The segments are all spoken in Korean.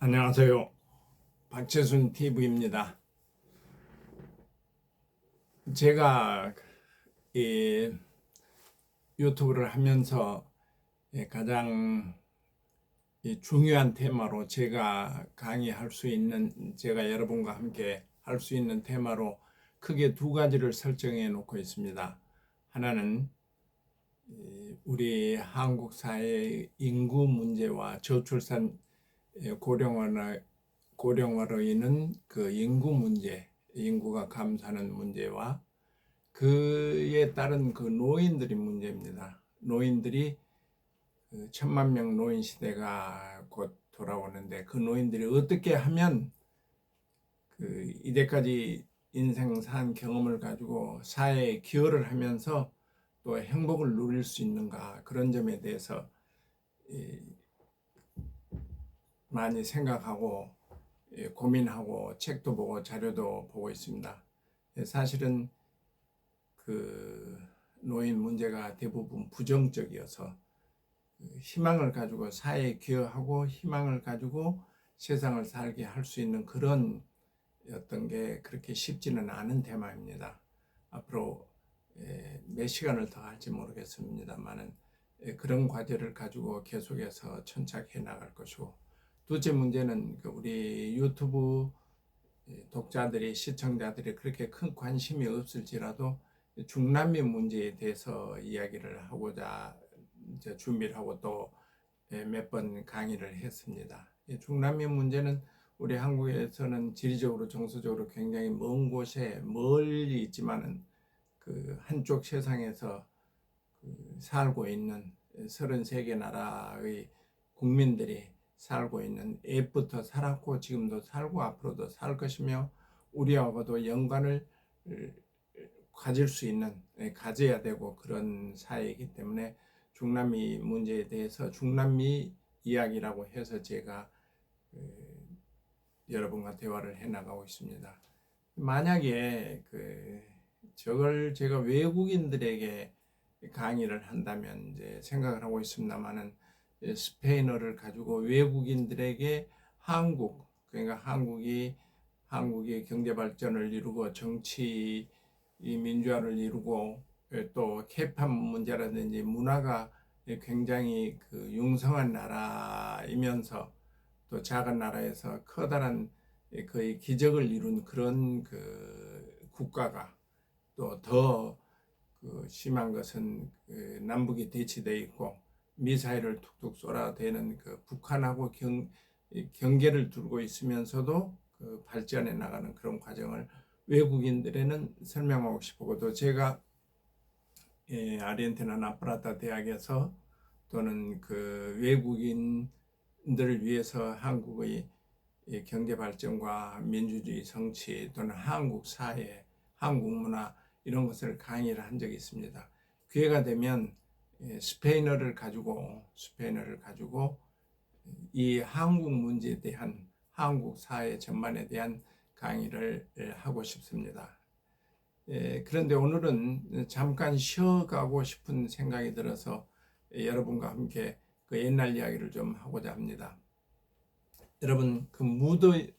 안녕하세요. 박재순 TV입니다. 제가 이 유튜브를 하면서 가장 중요한 테마로 제가 강의할 수 있는, 제가 여러분과 함께 할 수 있는 테마로 크게 두 가지를 설정해 놓고 있습니다. 하나는 우리 한국 사회의 인구 문제와 저출산 고령화로 인한 그 인구 문제, 인구가 감소하는 문제와 그에 따른 그 노인들의 문제입니다. 노인들이 1,000만 명 노인 시대가 곧 돌아오는데 그 노인들이 어떻게 하면 그 이때까지 인생 산 경험을 가지고 사회에 기여를 하면서 또 행복을 누릴 수 있는가, 그런 점에 대해서 많이 생각하고 고민하고 책도 보고 자료도 보고 있습니다. 사실은 그 노인 문제가 대부분 부정적이어서 희망을 가지고 사회에 기여하고 희망을 가지고 세상을 살게 할 수 있는 그런 어떤 게 그렇게 쉽지는 않은 테마입니다. 앞으로 몇 시간을 더 할지 모르겠습니다만은 그런 과제를 가지고 계속해서 천착해 나갈 것이고, 둘째 문제는 우리 유튜브 독자들이, 시청자들이 그렇게 큰 관심이 없을지라도 중남미 문제에 대해서 이야기를 하고자 이제 준비를 하고 또 몇 번 강의를 했습니다. 중남미 문제는 우리 한국에서는 지리적으로 정서적으로 굉장히 먼 곳에 멀리 있지만은 그 한쪽 세상에서 살고 있는 33개 나라의 국민들이 살고 있는, 옛부터 살았고 지금도 살고 앞으로도 살 것이며 우리하고도 연관을 가질 수 있는, 가져야 되고 그런 사회이기 때문에 중남미 문제에 대해서 중남미 이야기라고 해서 제가 여러분과 대화를 해 나가고 있습니다. 만약에 저걸 제가 외국인들에게 강의를 한다면 이제 생각을 하고 있습니다만은, 스페인어를 가지고 외국인들에게 그러니까 한국이 경제 발전을 이루고 정치 민주화를 이루고 또 케이팝 문제라든지 문화가 굉장히 융성한 나라이면서 또 작은 나라에서 커다란 거의 기적을 이룬 그런 국가가, 또 더 심한 것은 남북이 대치되어 있고 미사일을 툭툭 쏘아대는 북한하고 경계를 두고 있으면서도 발전해 나가는 그런 과정을 외국인들에는 설명하고 싶고, 또 제가 아르헨티나 나프라타 대학에서 또는 외국인들을 위해서 한국의 경제 발전과 민주주의 정치 또는 한국 사회, 한국 문화 이런 것을 강의를 한 적이 있습니다. 기회가 되면 스페인어를 가지고 이 한국 문제에 대한, 한국 사회 전반에 대한 강의를 하고 싶습니다. 그런데 오늘은 잠깐 쉬어가고 싶은 생각이 들어서 여러분과 함께 옛날 이야기를 좀 하고자 합니다. 여러분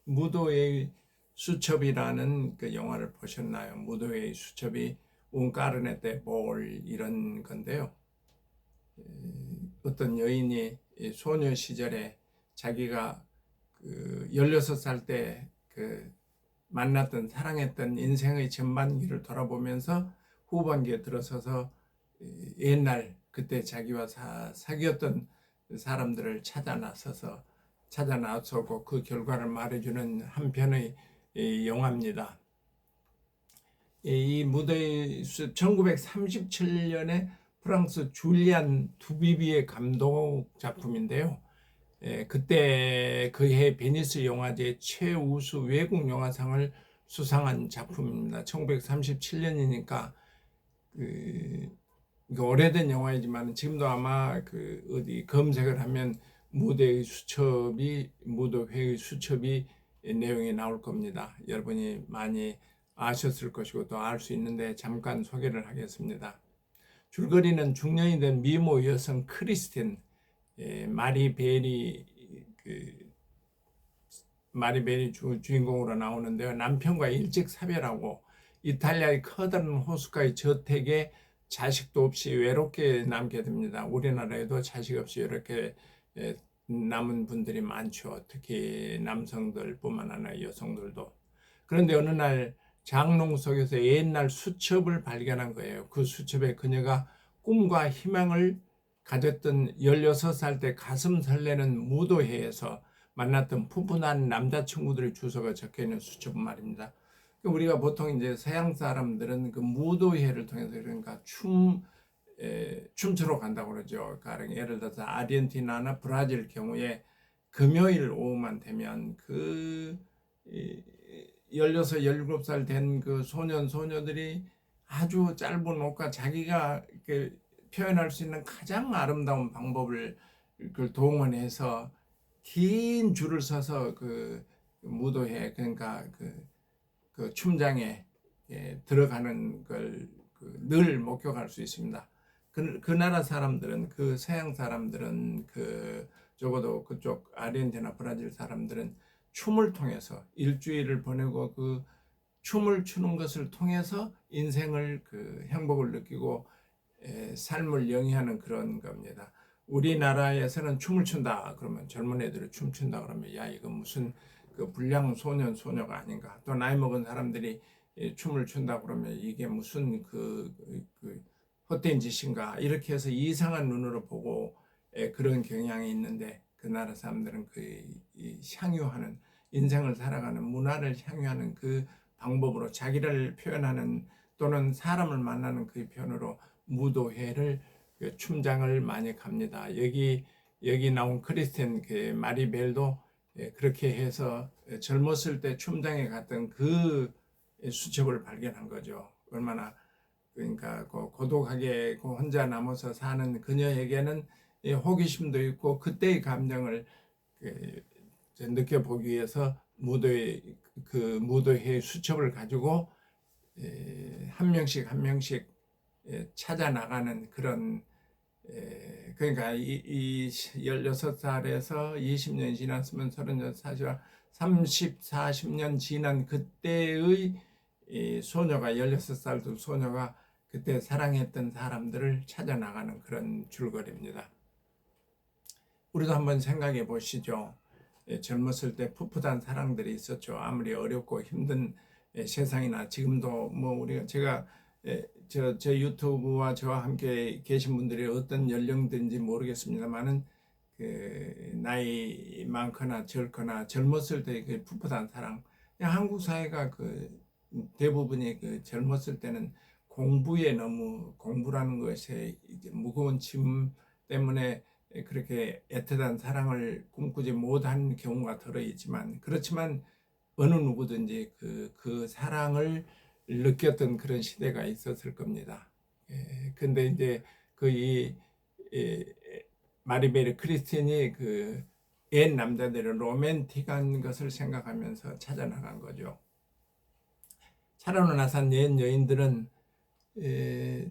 무도의 수첩이라는 영화를 보셨나요? 무도의 수첩이 Un carnet 볼 이런 건데요. 어떤 여인이 소녀 시절에 자기가 16살 때 만났던, 사랑했던 인생의 전반기를 돌아보면서 후반기에 들어서서 옛날 그때 자기와 사귀었던 사람들을 찾아나서고 그 결과를 말해주는 한 편의 영화입니다. 이 무더의 숲, 1937년에 프랑스 줄리안 두비비의 감독 작품인데요. 그때 그해 베니스 영화제 최우수 외국 영화상을 수상한 작품입니다. 1937년이니까 오래된 영화이지만 지금도 아마 어디 검색을 하면 무도회의 수첩이 내용이 나올 겁니다. 여러분이 많이 아셨을 것이고 또 알 수 있는데 잠깐 소개를 하겠습니다. 줄거리는 중년이 된 미모 여성 크리스틴, 마리 베리 마리벨이 주인공으로 나오는데요. 남편과 일찍 사별하고 이탈리아의 커다란 호숫가의 저택에 자식도 없이 외롭게 남게 됩니다. 우리나라에도 자식 없이 이렇게 남은 분들이 많죠. 특히 남성들뿐만 아니라 여성들도. 그런데 어느 날 장롱 속에서 옛날 수첩을 발견한 거예요. 그 수첩에 그녀가 꿈과 희망을 가졌던 16살 때 가슴 설레는 무도회에서 만났던 푸푸한 남자친구들의 주소가 적혀있는 수첩 말입니다. 우리가 보통 이제 서양 사람들은 그 무도회를 통해서 그러니까 춤추러 간다고 그러죠. 가령 예를 들어서 아르헨티나나 브라질 경우에 금요일 오후만 되면 그 16, 17살 된 그 소년들이 아주 짧은 옷과 자기가 이렇게 표현할 수 있는 가장 아름다운 방법을 그걸 동원해서 긴 줄을 서서 그 무도회 그러니까 그 춤장에 들어가는 걸 늘 목격할 수 있습니다. 그 나라 사람들은 그 서양 사람들은 그 적어도 그쪽 아르헨티나 브라질 사람들은 춤을 통해서 일주일을 보내고 그 춤을 추는 것을 통해서 인생을 그 행복을 느끼고 삶을 영위하는 그런 겁니다. 우리나라에서는 춤을 춘다 그러면 젊은 애들이 춤춘다 그러면 야 이거 무슨 그 불량 소녀가 아닌가. 또 나이 먹은 사람들이 춤을 춘다 그러면 이게 무슨 그 헛된 짓인가. 이렇게 해서 이상한 눈으로 보고 그런 경향이 있는데 그 나라 사람들은 향유하는 인생을 살아가는 문화를 향유하는 그 방법으로 자기를 표현하는 또는 사람을 만나는 그 표현으로 무도회를 춤장을 많이 갑니다. 여기 나온 크리스틴 마리벨도 그렇게 해서 젊었을 때 춤장에 갔던 그 수첩을 발견한 거죠. 얼마나 그러니까 고독하게 혼자 남아서 사는 그녀에게는 호기심도 있고 그때의 감정을 느껴보기 위해서 무도회의 수첩을 가지고 한 명씩 찾아 나가는 그런 그러니까 이 16살에서 20년 지났으면 36, 30, 40년 지난 그때의 소녀가 16살 소녀가 그때 사랑했던 사람들을 찾아 나가는 그런 줄거리입니다. 우리도 한번 생각해 보시죠. 젊었을 때 풋풋한 사랑들이 있었죠. 아무리 어렵고 힘든 세상이나 지금도 뭐 제가 저 유튜브와 저와 함께 계신 분들이 어떤 연령대인지 모르겠습니다만은 그 나이 많거나 적거나 젊었을 때 그 풋풋한 사랑. 한국 사회가 대부분이 젊었을 때는 공부라는 것에 무거운 짐 때문에 그렇게 애틋한 사랑을 꿈꾸지 못한 경우가 들어 있지만 그렇지만 어느 누구든지 그 사랑을 느꼈던 그런 시대가 있었을 겁니다. 근데 이제 마리베르 크리스틴이 옛 남자들의 로맨틱한 것을 생각하면서 찾아 나간 거죠. 살아로 나선 옛 여인들은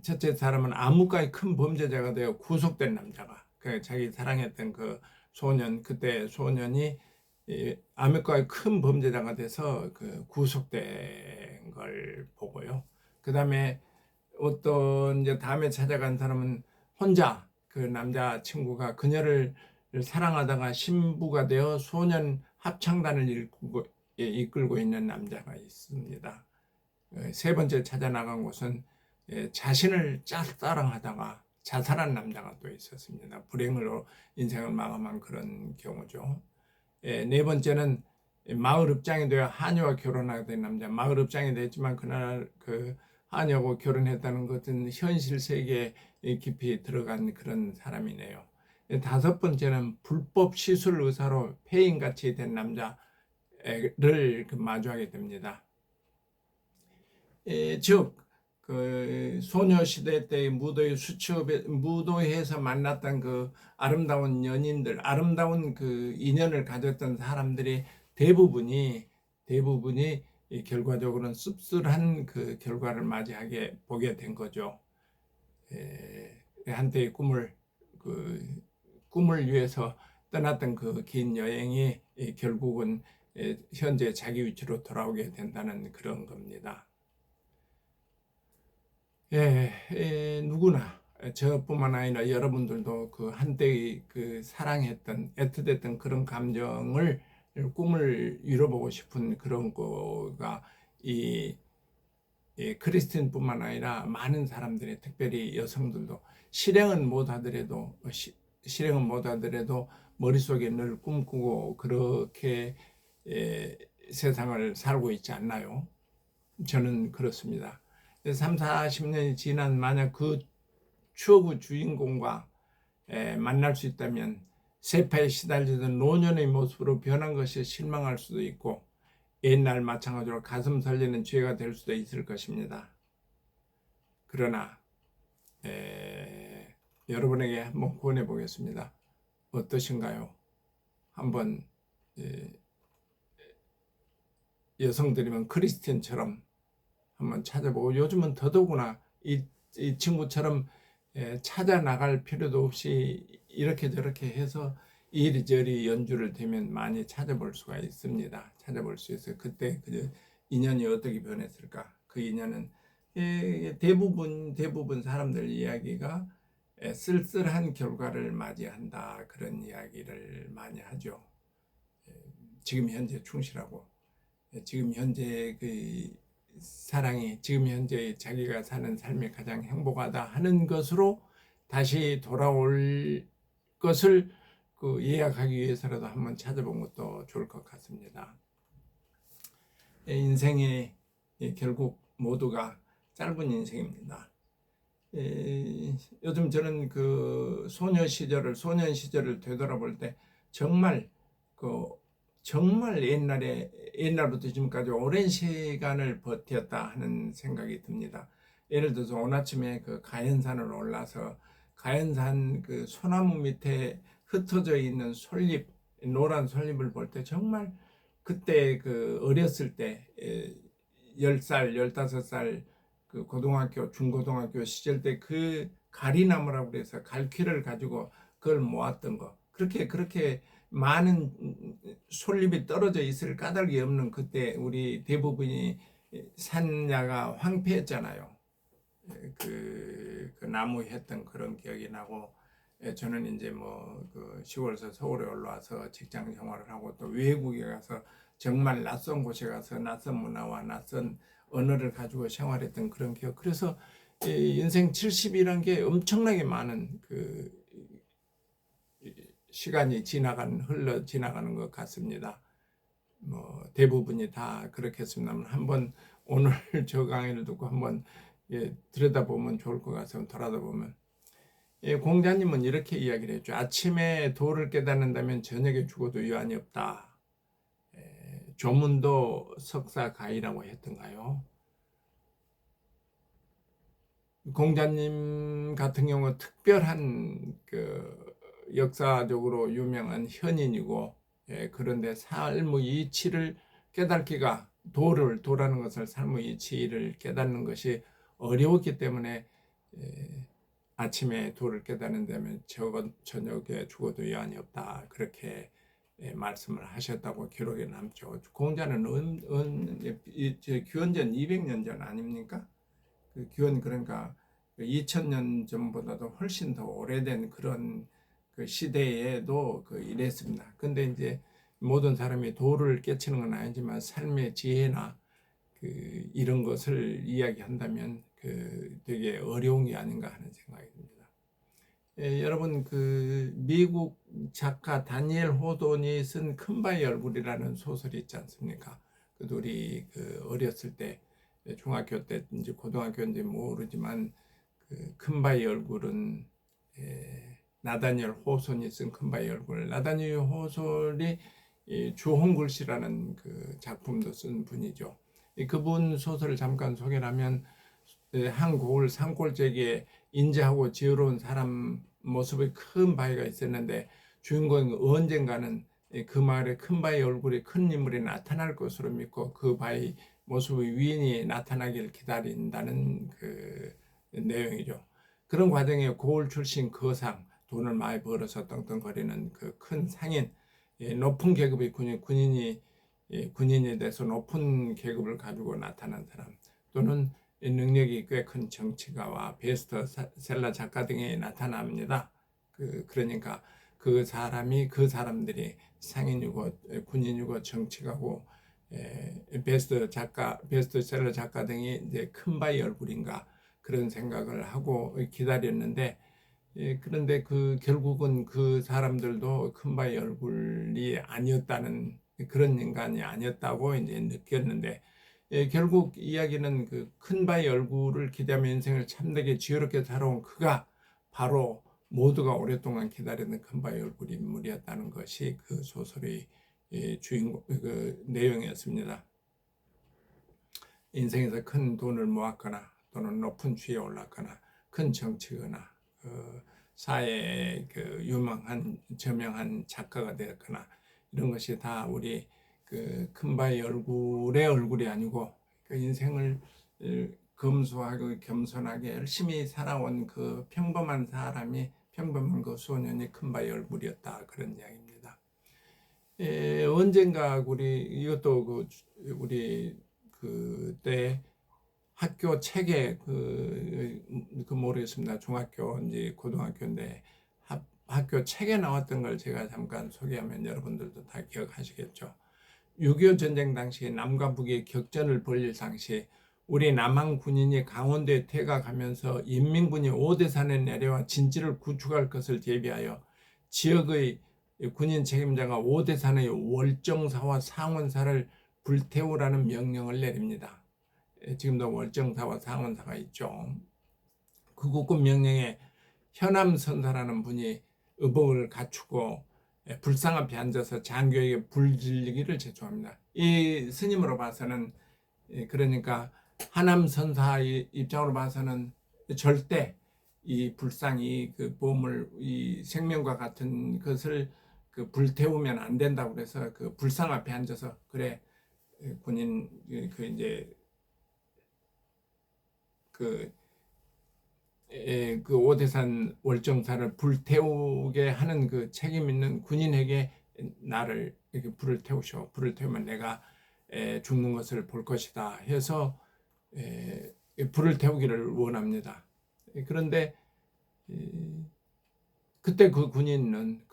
첫째 사람은 암흑가의 큰 범죄자가 되어 구속된 남자가 자기 사랑했던 그 소년 그때 소년이 암흑가의 큰 범죄자가 돼서 구속된 걸 보고요. 그 다음에 어떤 이제 다음에 찾아간 사람은 혼자 그 남자 친구가 그녀를 사랑하다가 신부가 되어 소년 합창단을 이끌고 있는 남자가 있습니다. 세 번째 찾아 나간 곳은 자신을 짝사랑하다가 자살한 남자가 또 있었습니다. 불행으로 인생을 마감한 그런 경우죠. 네 번째는 마을 읍장이 되어 하녀와 결혼하게 된 남자. 마을 읍장이 됐지만 그날 하녀하고 결혼했다는 것은 현실 세계에 깊이 들어간 그런 사람이네요. 다섯 번째는 불법 시술 의사로 폐인같이 된 남자를 마주하게 됩니다. 즉 소녀시대 때의 무도회에서 만났던 그 아름다운 연인들, 아름다운 그 인연을 가졌던 사람들이 대부분이 결과적으로는 씁쓸한 그 결과를 맞이하게 보게 된 거죠. 한때의 꿈을 위해서 떠났던 그 긴 여행이 결국은 현재 자기 위치로 돌아오게 된다는 그런 겁니다. 누구나 저뿐만 아니라 여러분들도 그 한때의 그 사랑했던 애틋했던 그런 감정을 꿈을 이뤄보고 싶은 그런 거가 이 크리스틴뿐만 아니라 많은 사람들이, 특별히 여성들도 실행은 못하더라도 머릿속에 늘 꿈꾸고 그렇게 세상을 살고 있지 않나요? 저는 그렇습니다. 3, 40년이 지난 만약 그 추억의 주인공과 만날 수 있다면 세파에 시달리던 노년의 모습으로 변한 것이 실망할 수도 있고 옛날 마찬가지로 가슴 설리는 죄가 될 수도 있을 것입니다. 그러나 여러분에게 한번 권해 보겠습니다. 어떠신가요? 한번 여성들이면 크리스틴처럼 한번 찾아보고, 요즘은 더더구나 이 친구처럼 찾아 나갈 필요도 없이 이렇게 저렇게 해서 이리저리 연주를 되면 많이 찾아볼 수가 있습니다. 찾아볼 수 있어요. 그때 그 인연이 어떻게 변했을까? 그 인연은 대부분 사람들 이야기가 쓸쓸한 결과를 맞이한다, 그런 이야기를 많이 하죠. 지금 현재 충실하고 지금 현재 그 사랑이 지금 현재 자기가 사는 삶이 가장 행복하다 하는 것으로 다시 돌아올 것을 그 예약하기 위해서라도 한번 찾아본 것도 좋을 것 같습니다. 인생이 결국 모두가 짧은 인생입니다. 요즘 저는 그 소년 시절을 되돌아볼 때 정말 옛날부터 지금까지 오랜 시간을 버텼다 하는 생각이 듭니다. 예를 들어서 오늘 아침에 그 가연산을 올라서 가연산 그 소나무 밑에 흩어져 있는 노란 솔잎을 볼 때 정말 그때 그 어렸을 때 10살, 15살 그 고등학교, 중고등학교 시절 때 그 가리나무라고 그래서 갈퀴를 가지고 그걸 모았던 거. 그렇게 많은 솔잎이 떨어져 있을 까닭이 없는 그때 우리 대부분이 산야가 황폐했잖아요. 그 나무 했던 그런 기억이 나고, 저는 이제 그 시골에서 서울에 올라와서 직장 생활을 하고 또 외국에 가서 정말 낯선 곳에 가서 낯선 문화와 낯선 언어를 가지고 생활했던 그런 기억. 그래서 인생 70이란 게 엄청나게 많은 그 시간이 흘러 지나가는 것 같습니다. 대부분이 다 그렇겠습니다만 한번 오늘 저 강의를 듣고 한번 들여다보면 좋을 것 같아서 돌아다보면 공자님은 이렇게 이야기를 했죠. 아침에 도를 깨닫는다면 저녁에 죽어도 유한이 없다. 조문도 석사가이라고 했던가요? 공자님 같은 경우 특별한 그 역사적으로 유명한 현인이고, 그런데 삶의 이치를 깨닫기가 도라는 것을 삶의 이치를 깨닫는 것이 어려웠기 때문에 아침에 도를 깨닫는다면 저녁에 죽어도 여한이 없다, 그렇게 말씀을 하셨다고 기록에 남죠. 공자는 기원전 200년 전 아닙니까? 그 기원 그러니까 2000년 전보다도 훨씬 더 오래된 그런 그 시대에도 이랬습니다. 근데 이제 모든 사람이 도를 깨치는 건 아니지만 삶의 지혜나 이런 것을 이야기한다면 되게 어려운 게 아닌가 하는 생각이 듭니다. 여러분 미국 작가 다니엘 호돈이 쓴 큰바위 얼굴이라는 소설이 있지 않습니까? 우리 어렸을 때 중학교 때인지 고등학교인지 모르지만 큰바위 얼굴은 나다니엘 호손이 쓴 큰바위 얼굴. 나다니엘 호손이 주홍글씨라는 그 작품도 쓴 분이죠. 그분 소설을 잠깐 소개를 하면 한 고을 산골짜기에 인자하고 지혜로운 사람 모습의 큰 바위가 있었는데 주인공이 언젠가는 그 마을에 큰 바위 얼굴이 큰 인물이 나타날 것으로 믿고 그 바위 모습의 위인이 나타나길 기다린다는 그 내용이죠. 그런 과정에 고을 출신 거상, 돈을 많이 벌어서 떵떵거리는 그 큰 상인, 높은 계급의 군인이 군인에 대해서 높은 계급을 가지고 나타난 사람, 또는 능력이 꽤 큰 정치가와 베스트셀러 작가 등이 나타납니다. 그러니까 그 사람들이 상인이고 군인이고 정치가고 베스트셀러 작가 등이 이제 큰 바위 얼굴인가 그런 생각을 하고 기다렸는데, 그런데 결국은 그 사람들도 큰 바위 얼굴이 아니었다는, 그런 인간이 아니었다고 이제 느꼈는데, 결국 이야기는 그 큰 바위 얼굴을 기대하며 인생을 참되게 지혜롭게 살아온 그가 바로 모두가 오랫동안 기다리는 큰 바위 얼굴 인물이었다는 것이 그 소설의 주인공 내용이었습니다. 인생에서 큰 돈을 모았거나 또는 높은 지위에 올랐거나 큰 정치거나 사회의 유명한 저명한 작가가 되었거나 이런 것이 다 우리 큰 바위 얼굴의 얼굴이 아니고 인생을 검소하고 겸손하게 열심히 살아온 그 평범한 사람이, 평범한 그 소년이 큰 바위 얼굴이었다, 그런 이야기입니다. 언젠가 이것도 우리 그때 학교 책에 모르겠습니다. 중학교인지 고등학교인데 학교 책에 나왔던 걸 제가 잠깐 소개하면 여러분들도 다 기억하시겠죠. 6.25 전쟁 당시 남과 북이 격전을 벌일 당시 우리 남한 군인이 강원도에 퇴각하면서 인민군이 오대산에 내려와 진지를 구축할 것을 대비하여 지역의 군인 책임자가 오대산의 월정사와 상원사를 불태우라는 명령을 내립니다. 지금도 월정사와 상원사가 있죠. 그 국군 명령에 현암선사라는 분이 의복을 갖추고 불상 앞에 앉아서 장교에게 불 질리기를 제초합니다. 이 스님으로 봐서는, 그러니까 하남선사의 입장으로 봐서는 절대 이 불상이 그 보물, 이 생명과 같은 것을 불태우면 안 된다고 그래서 그 불상 앞에 앉아서, 그래 군인 그 오대산 월정사를 불태우게 하는 그 책임 있는 군인에게 나를 이렇게 불을 태우셔. 불을 태우면 내가 죽는 것을 볼 것이다 해서 불을 태우기를 원합니다. 그런데 그때 군인은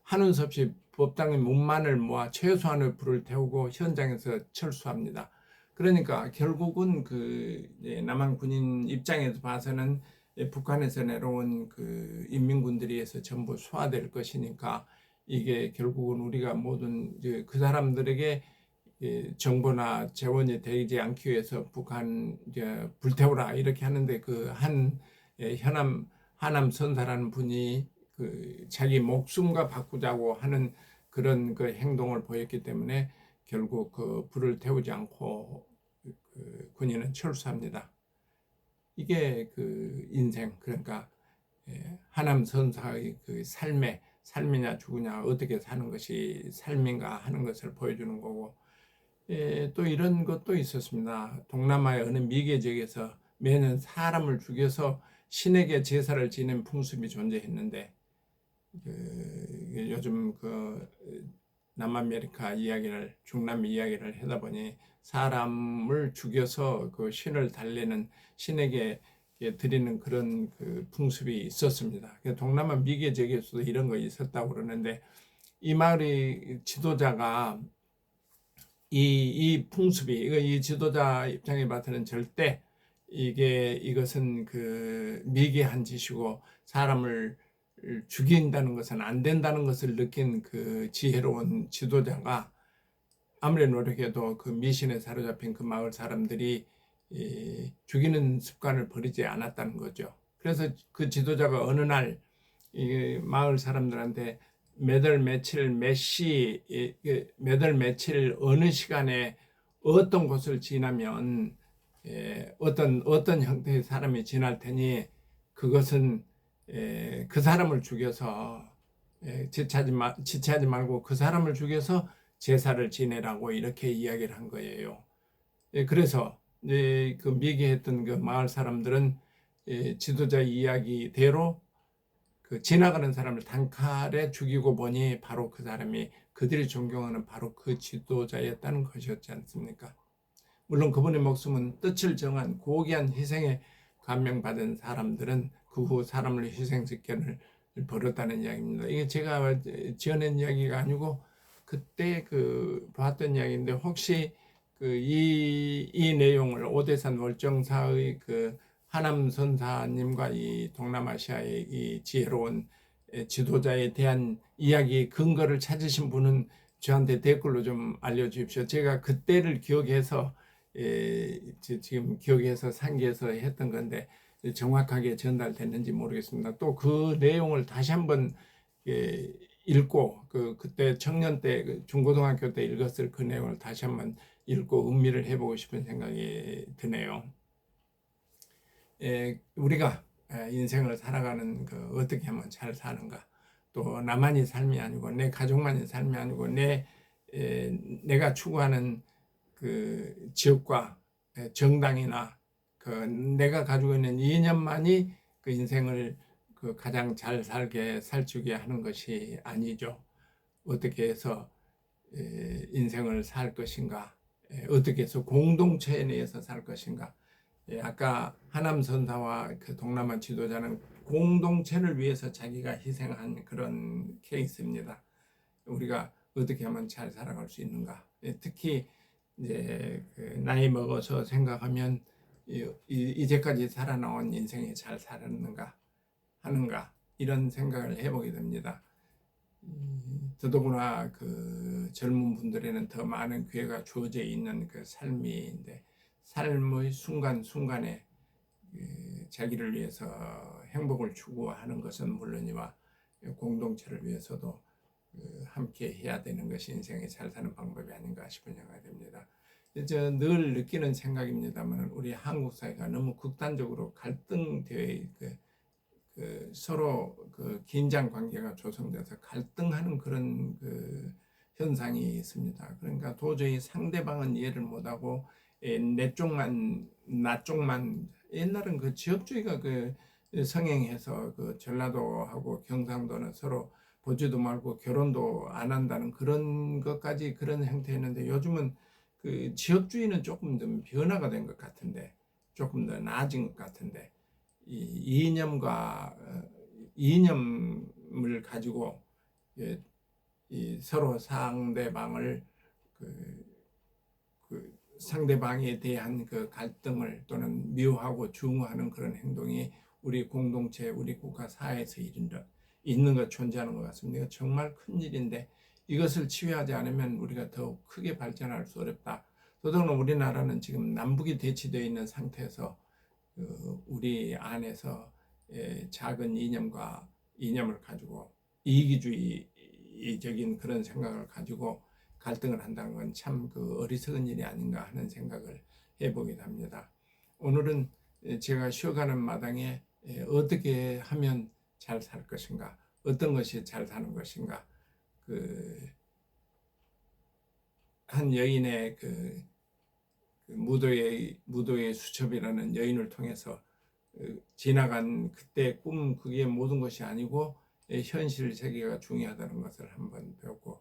하는 수 없이 법당의 문만을 모아 최소한의 불을 태우고 현장에서 철수합니다. 그러니까 결국은 남한 군인 입장에서 봐서는 북한에서 내려온 인민군들이 해서 전부 소화될 것이니까, 이게 결국은 우리가 모든 그 사람들에게 정보나 재원이 되지 않기 위해서 북한 불태우라 이렇게 하는데, 하남 선사라는 분이 자기 목숨과 바꾸자고 하는 그런 행동을 보였기 때문에 결국 불을 태우지 않고 군인은 철수합니다. 이게 인생, 그러니까 하남 선사의 삶이냐 죽으냐, 어떻게 사는 것이 삶인가 하는 것을 보여주는 거고, 또 이런 것도 있었습니다. 동남아의 어느 미개 지역에서 매년 사람을 죽여서 신에게 제사를 지내는 풍습이 존재했는데, 요즘 남아메리카 이야기를, 중남미 이야기를 하다 보니 사람을 죽여서 신을 달래는, 신에게 드리는 그런 풍습이 있었습니다. 동남아 미개 지역에서도 이런 거 있었다고 그러는데, 이 마을의 지도자가 이 풍습이, 이 지도자 입장에 봐서는 절대 이것은 미개한 짓이고 사람을 죽인다는 것은 안 된다는 것을 느낀 지혜로운 지도자가 아무리 노력해도 미신에 사로잡힌 그 마을 사람들이 죽이는 습관을 버리지 않았다는 거죠. 그래서 그 지도자가 어느 날 마을 사람들한테 매달 며칠 어느 시간에 어떤 곳을 지나면 어떤 형태의 사람이 지날 테니 그것은 그 사람을 죽여서 지체하지 말고 그 사람을 죽여서 제사를 지내라고 이렇게 이야기를 한 거예요. 그래서 미개했던 마을 사람들은 지도자 이야기대로 그 지나가는 사람을 단칼에 죽이고 보니 바로 그 사람이 그들이 존경하는 바로 그 지도자였다는 것이었지 않습니까? 물론 그분의 목숨은 뜻을 정한 고귀한 희생에 감명받은 사람들은 그 후 사람을 희생시켜를 벌였다는 이야기입니다. 이게 제가 지어낸 이야기가 아니고 그때 그 봤던 이야기인데, 혹시 그 이 내용을 오대산 월정사의 그 하남 선사님과 이 동남아시아의 이 지혜로운 지도자에 대한 이야기 근거를 찾으신 분은 저한테 댓글로 좀 알려주십시오. 제가 그때를 기억해서 지금 기억해서 상기해서 했던 건데 정확하게 전달됐는지 모르겠습니다. 또 그 내용을 다시 한번 읽고 그때 청년 때 중고등학교 때 읽었을 그 내용을 다시 한번 읽고 음미를 해보고 싶은 생각이 드네요. 우리가 인생을 살아가는 그 어떻게 하면 잘 사는가, 또 나만이 삶이 아니고 내 가족만이 삶이 아니고 내가 추구하는 그 지역과 정당이나 그 내가 가지고 있는 이념만이 그 인생을 그 가장 잘 살게 살주게 하는 것이 아니죠. 어떻게 해서 인생을 살 것인가, 어떻게 해서 공동체 내에서 살 것인가. 아까 하남 선사와 그 동남아 지도자는 공동체를 위해서 자기가 희생한 그런 케이스입니다. 우리가 어떻게 하면 잘 살아갈 수 있는가. 특히 이제 그 나이 먹어서 생각하면 이제까지 살아나온 인생이 잘 살았는가 하는가, 이런 생각을 해보게 됩니다. 더더구나 그 젊은 분들에는 더 많은 기회가 주어져 있는 그 삶인데, 삶의 순간순간에 자기를 위해서 행복을 추구하는 것은 물론이와 공동체를 위해서도 함께 해야 되는 것이 인생에 잘 사는 방법이 아닌가 싶은 생각이 듭니다. 늘 느끼는 생각입니다만, 우리 한국 사회가 너무 극단적으로 갈등되어 서로 그 긴장 관계가 조성돼서 갈등하는 그런 그 현상이 있습니다. 그러니까 도저히 상대방은 이해를 못하고 내 쪽만 나 쪽만, 옛날은 그 지역주의가 그 성행해서 그 전라도하고 경상도는 서로 보지도 말고 결혼도 안 한다는 그런 것까지 그런 형태였는데, 요즘은 그 지역주의는 조금 좀 변화가 된 것 같은데, 조금 더 나아진 것 같은데, 이 이념을 가지고 서로 상대방을 그 상대방에 대한 그 갈등을 또는 미워하고 중화하는 그런 행동이 우리 공동체, 우리 국가 사회에서 있는 것, 존재하는 것 같습니다. 이거 정말 큰 일인데 이것을 치유하지 않으면 우리가 더욱 크게 발전할 수 어렵다. 더더구나 우리나라는 지금 남북이 대치되어 있는 상태에서 우리 안에서 작은 이념을 가지고 이기주의적인 그런 생각을 가지고 갈등을 한다는 건 참 그 어리석은 일이 아닌가 하는 생각을 해보게 됩니다. 오늘은 제가 쉬어가는 마당에 어떻게 하면 잘 살 것인가, 어떤 것이 잘 사는 것인가, 한 여인의 무도의 수첩이라는 여인을 통해서 지나간 그때 꿈, 그게 모든 것이 아니고 현실 세계가 중요하다는 것을 한번 배웠고,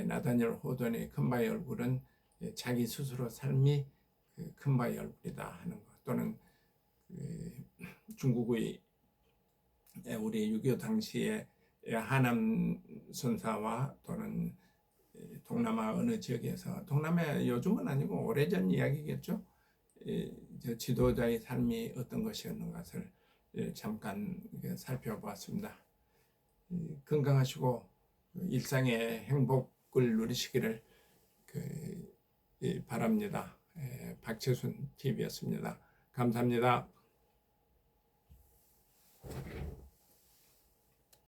나다니엘 호돈의 큰바의 얼굴은 자기 스스로 삶이 큰바의 얼굴이다 하는 것, 또는 중국의 우리 6.25 당시에 하남 선사와 또는 동남아 어느 지역에서, 동남아 요즘은 아니고 오래전 이야기겠죠, 지도자의 삶이 어떤 것이었는 것을 잠깐 살펴보았습니다. 건강하시고 일상의 행복을 누리시기를 바랍니다. 박채순 TV였습니다. 감사합니다.